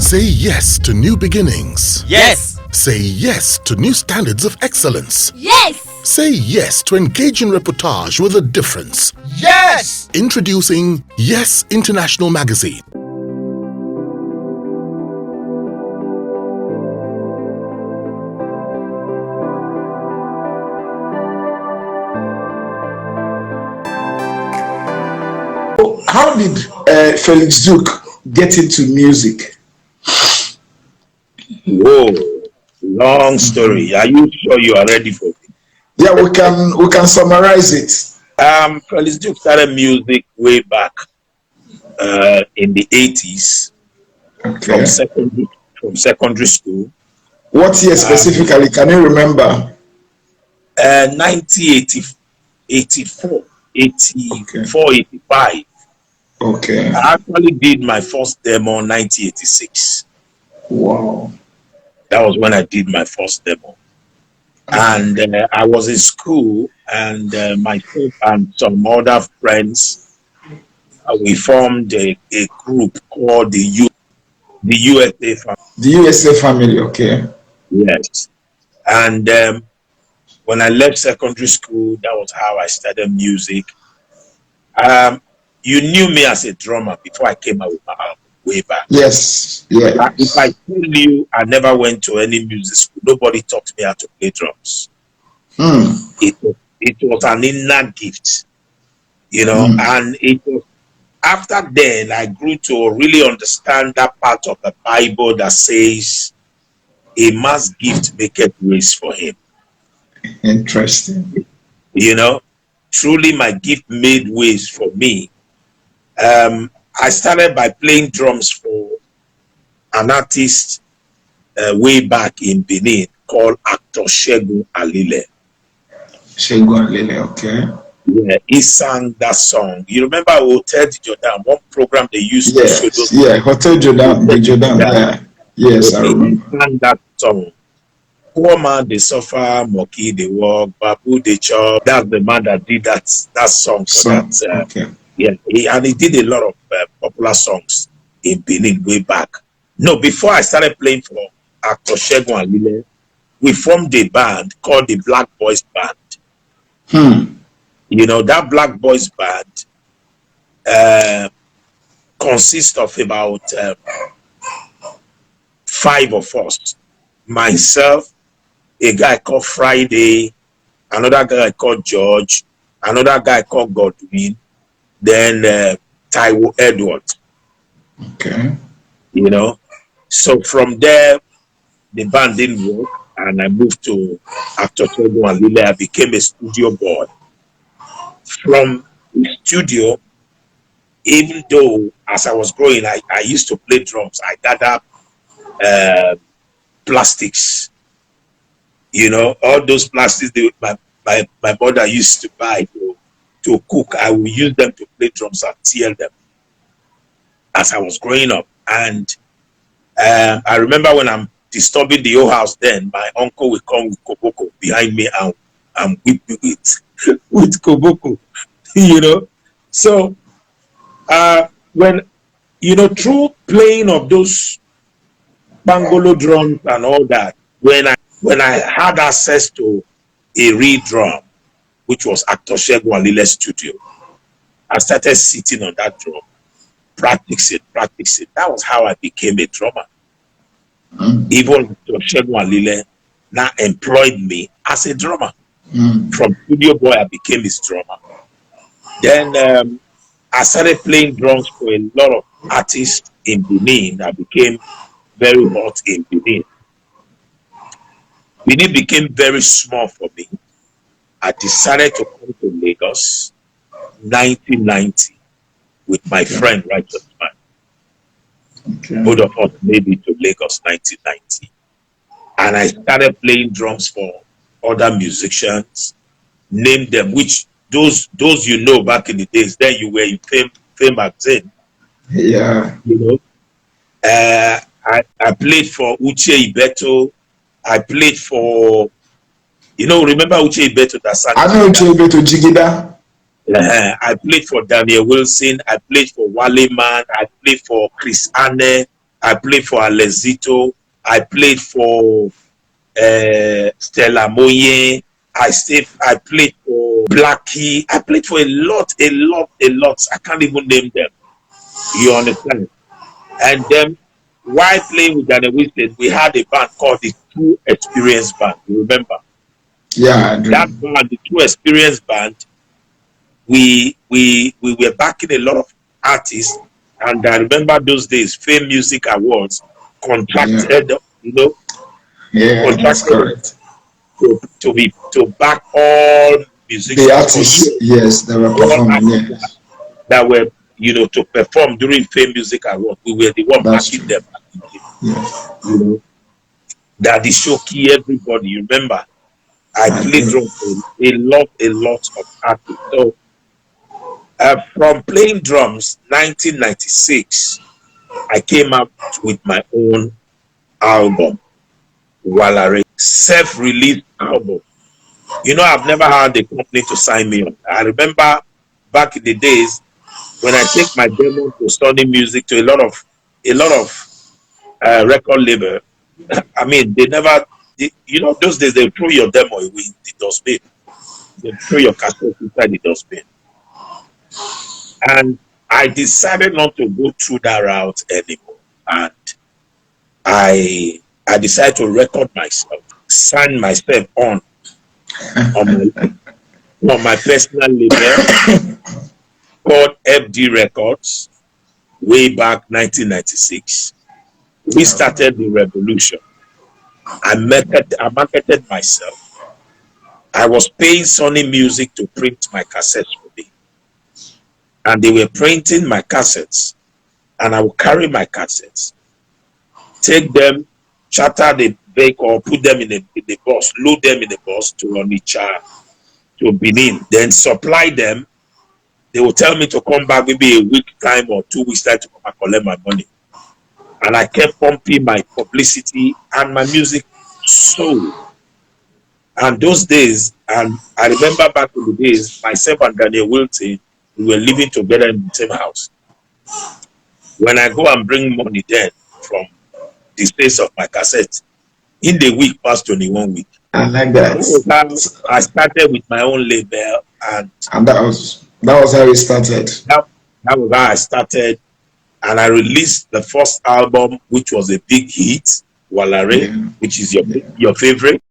Say yes to new beginnings. Yes. Say yes to new standards of excellence. Yes. Say yes to engaging reportage with a difference. Yes. Introducing Yes International Magazine. How did Felik Zook get into music? Whoa, long story. Are you sure you are ready for it? Yeah, we can summarize it. Felik Duke started music way back in the 80s Okay. from secondary school. What year specifically? Can you remember? 1984, 84, 85. Okay. I actually did my first demo in 1986. Wow. That was when I did my first demo. And I was in school, and myself and some other friends, we formed a group called the USA Family. The USA Family, okay. Yes. And when I left secondary school, that was how I started music. You knew me as a drummer before I came out with my album way back. Yes. Yeah. If I tell you I never went to any music school, nobody taught me how to play drums. It was an inner gift, and it was after then I grew to really understand that part of the Bible that says a man's gift maketh ways for him. Interesting. Truly my gift made ways for me. I started by playing drums for an artist way back in Benin called actor Azuh Arinze. Azuh Arinze, okay. Yeah, he sang that song. You remember Hotel Jordan, one program they used to show those. Yeah, Hotel Jordan, yeah. Yes, okay, I remember. He sang that song. Poor man, they suffer, monkey, they walk, babu, they chop. That's the man that did that song for that. Okay. Yeah, he did a lot of popular songs in Benin way back. No, before I started playing for actor Azuh Arinze, we formed a band called the Black Boys Band. That Black Boys Band consists of about 5 of us. Myself, a guy called Friday, another guy called George, another guy called Godwin, then Taiwo Edward. Okay. So from there, the band didn't work, and I moved to after Azuh Arinze. I became a studio boy. From the studio, even though as I was growing, I used to play drums. I gathered plastics. All those plastics my mother used to buy to cook. I would use them to play drums and tear them as I was growing up. And I remember when I'm disturbing the whole house, then my uncle would come with koboko behind me and whip me with koboko. So when through playing of those bangolo drums and all that, when I had access to a real drum, which was actor Azuh Arinze's studio, I started sitting on that drum, practicing. That was how I became a drummer. Even Azuh Arinze now employed me as a drummer. From studio boy, I became his drummer. Then I started playing drums for a lot of artists in Benin. I became very hot in Benin. Benin became very small for me. I decided to come to Lagos 1990 with my friend Righteous Man. Okay. Both of us made it to Lagos 1990. And I started playing drums for other musicians, named them, which those back in the days, then you were in Fame magazine. Yeah. I played for Uche Ibeto. I played for, remember Uche Ibeto that sang? I know Uche Ibeto Jigida. I played for Daniel Wilson. I played for Wale Man. I played for Chris Anne. I played for Alezito. I played for Stella Moye. I played for Blackie. I played for a lot. I can't even name them. You understand? And then while playing with Daniel Winston, we had a band called the True Experience Band. You remember? Yeah, I do. That band, the True Experience Band, we were backing a lot of artists, and I remember those days, Fame Music Awards Yeah, contracted, you know, yeah, that's contracted correct. to back all The musicians for artists, years, yes, they were all performing. artists Yes, that were, to perform during Fame Music Awards. We were the one that's backing true. them back in the day, Yes, you know. Daddy Shoki, everybody, you remember? I I played do. drum for a lot of artists. So from playing drums, 1996, I came out with my own album, Walare, self-released album. I've never had a company to sign me on. I remember back in the days when I take my demo to Sony Music to a lot of record label. I mean, those days they throw your demo away in the dustbin. They throw your cassette inside the dustbin. And I decided not to go through that route anymore. And I decided to record myself, sign myself on my personal label called FD Records way back 1996. We started the revolution. I marketed myself. I was paying Sony Music to print my cassettes for me. And they were printing my cassettes. And I would carry my cassettes, take them, charter the vehicle, put them in the bus, load them in the bus to Onitsha, to Benin, then supply them. They will tell me to come back maybe a week time or 2 weeks time to come and collect my money. And I kept pumping my publicity and my music sold. And those days, and I remember back in the days, myself and Daniel Wilton, we were living together in the same house. When I go and bring money then from the space of my cassette, in the week past 21 weeks. I like That that. was how I started with my own label, and And that was how it started. that was how I started. And I released the first album, which was a big hit, Walare, Yeah, which is yeah, your favorite.